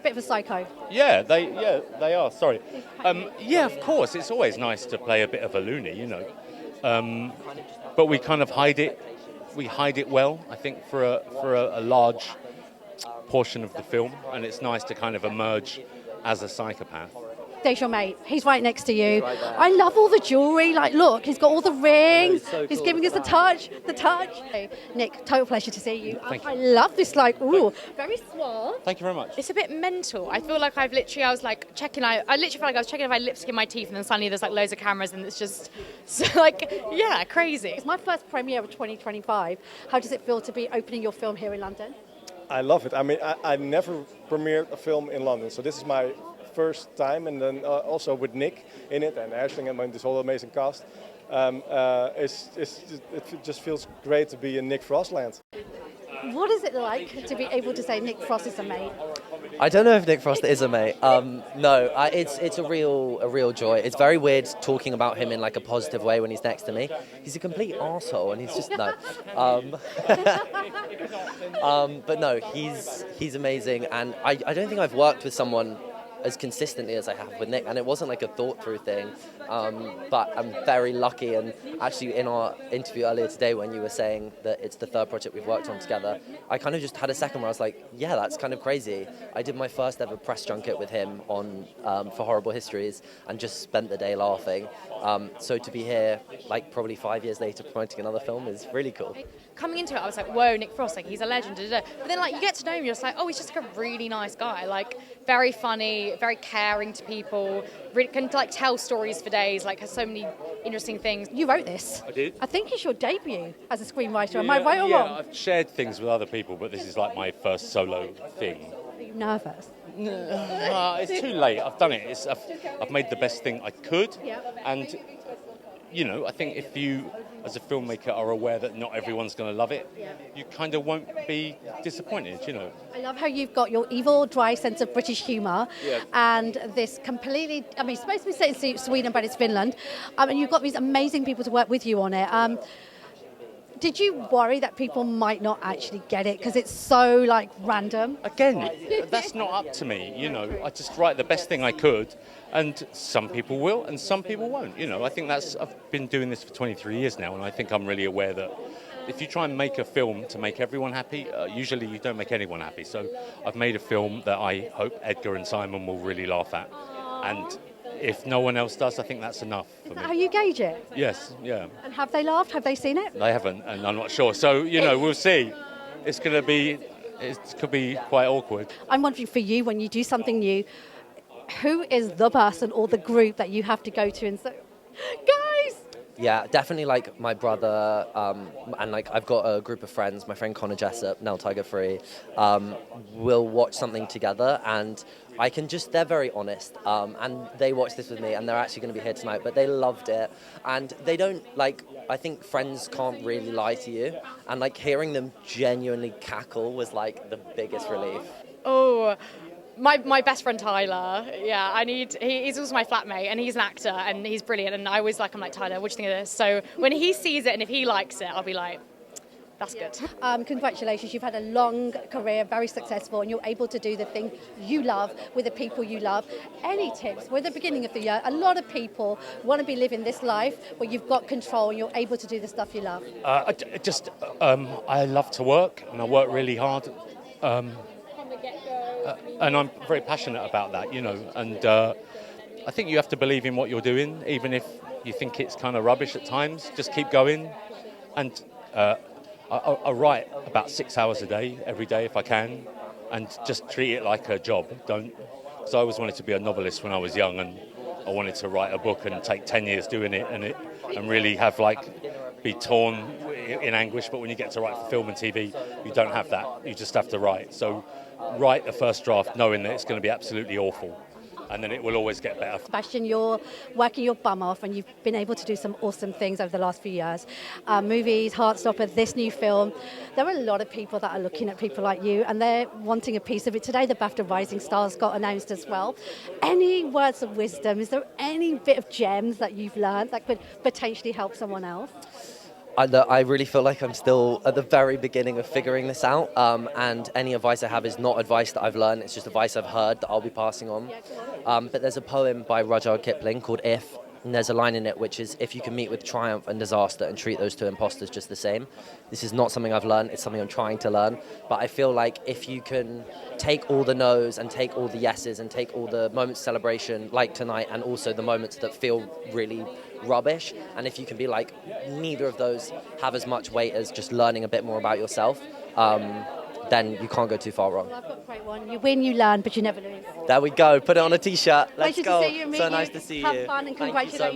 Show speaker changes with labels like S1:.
S1: Bit of a psycho.
S2: Yeah, they are. Sorry. Yeah, of course. It's always nice to play a bit of a loony, you know. But we kind of hide it. We hide it well, I think, for a large portion of the film, and it's nice to kind of emerge as a psychopath.
S1: There's your mate. He's right next to you. I love all the jewellery. Like, look, he's got all the rings.
S3: So
S1: He's
S3: cool.
S1: giving us the touch. Hey, Nick, total pleasure to see you.
S2: Thank you.
S1: I love this, like, ooh, very suave.
S2: Thank you very much.
S4: It's a bit mental. I feel like I was like checking, I literally felt like I was checking if I had lipstick in my teeth, and then suddenly there's like loads of cameras, and it's just so like, yeah, crazy.
S1: It's my first premiere of 2025. How does it feel to be opening your film here in London?
S5: I love it. I mean, I never premiered a film in London, so this is my first time, and then also with Nick in it and Aisling and this whole amazing cast. It just feels great to be in Nick Frost land.
S1: What is it like to be able to say Nick Frost is a mate?
S3: I don't know if Nick Frost is a mate. No, it's a real joy. It's very weird talking about him in like a positive way when he's next to me. He's a complete arsehole, and he's just no. But no, he's amazing, and I don't think I've worked with someone as consistently as I have with Nick, and it wasn't like a thought through thing, but I'm very lucky. And actually in our interview earlier today, when you were saying that it's the third project we've worked on together, I kind of just had a second where I was like, yeah, that's kind of crazy. I did my first ever press junket with him on for Horrible Histories, and just spent the day laughing. So to be here like probably 5 years later promoting another film is really cool.
S4: Coming into it, I was like, whoa, Nick Frost, like, he's a legend. But then, like, you get to know him, you're just like, oh, he's just like a really nice guy. Like, very funny, very caring to people, really can, like, tell stories for days, like, has so many interesting things.
S1: You wrote this.
S2: I did.
S1: I think it's your debut as a screenwriter. Am I right or wrong?
S2: I've shared things with other people, but this is like my first solo thing.
S1: Are you nervous?
S2: It's too late. I've done it. I've made the best thing I could.
S1: Yeah.
S2: And, you know, I think if you, as a filmmaker, are aware that not everyone's going to love it, you kind of won't be disappointed, you know.
S1: I love how you've got your evil, dry sense of British humour and this completely, I mean, it's supposed to be set in Sweden, but it's Finland. And you've got these amazing people to work with you on it. Did you worry that people might not actually get it because it's so, like, random?
S2: Again, that's not up to me, you know. I just write the best thing I could, and some people will and some people won't, you know. I think I've been doing this for 23 years now, and I think I'm really aware that if you try and make a film to make everyone happy, usually you don't make anyone happy. So I've made a film that I hope Edgar and Simon will really laugh at. And if no one else does, I think that's enough for me.
S1: Is that how you gauge it?
S2: Yes, yeah.
S1: And have they laughed? Have they seen it?
S2: They haven't, and I'm not sure. So, you know, we'll see. It could be quite awkward.
S1: I'm wondering for you, when you do something new, who is the person or the group that you have to go to and say, guys?
S3: Yeah, definitely like my brother, and like I've got a group of friends, my friend Connor Jessup, Nell Tiger Free, we'll watch something together, and they're very honest, and they watched this with me, and they're actually going to be here tonight, but they loved it, and they don't, like, I think friends can't really lie to you, and like hearing them genuinely cackle was like the biggest relief.
S4: Oh, my best friend Tyler, he's also my flatmate, and he's an actor, and he's brilliant, and I'm like, Tyler, what do you think of this? So when he sees it, and if he likes it, I'll be like, that's good.
S1: Congratulations, you've had a long career, very successful, and you're able to do the thing you love with the people you love. Any tips? We're at the beginning of the year. A lot of people want to be living this life where you've got control and you're able to do the stuff you love.
S2: I love to work, and I work really hard. And I'm very passionate about that, you know, and I think you have to believe in what you're doing, even if you think it's kind of rubbish at times. Just keep going, and I write about 6 hours a day, every day if I can, and just treat it like a job. Because I always wanted to be a novelist when I was young, and I wanted to write a book and take 10 years doing it, and really have be torn in anguish. But when you get to write for film and TV, you don't have that. You just have to write. So write the first draft knowing that it's going to be absolutely awful, and then it will always get better.
S1: Sebastian, you're working your bum off, and you've been able to do some awesome things over the last few years. Movies, Heartstopper, this new film. There are a lot of people that are looking at people like you, and they're wanting a piece of it. Today, the BAFTA Rising Stars got announced as well. Any words of wisdom? Is there any bit of gems that you've learned that could potentially help someone else?
S3: I really feel like I'm still at the very beginning of figuring this out, and any advice I have is not advice that I've learned, it's just advice I've heard that I'll be passing on. But there's a poem by Rudyard Kipling called If, and there's a line in it which is, if you can meet with triumph and disaster and treat those two imposters just the same. This is not something I've learned, it's something I'm trying to learn, but I feel like if you can take all the no's and take all the yeses and take all the moments of celebration like tonight, and also the moments that feel really rubbish, and if you can be like, neither of those have as much weight as just learning a bit more about yourself, then you can't go too far wrong.
S1: Well, I've got a great one. You win, you learn, but you never lose.
S3: There we go. Put it on a t-shirt. Let's
S1: Pleasure
S3: go.
S1: to see you, meet
S3: So
S1: you.
S3: nice to see you.
S1: Have fun and
S3: Thank you so
S1: congratulations.
S3: much.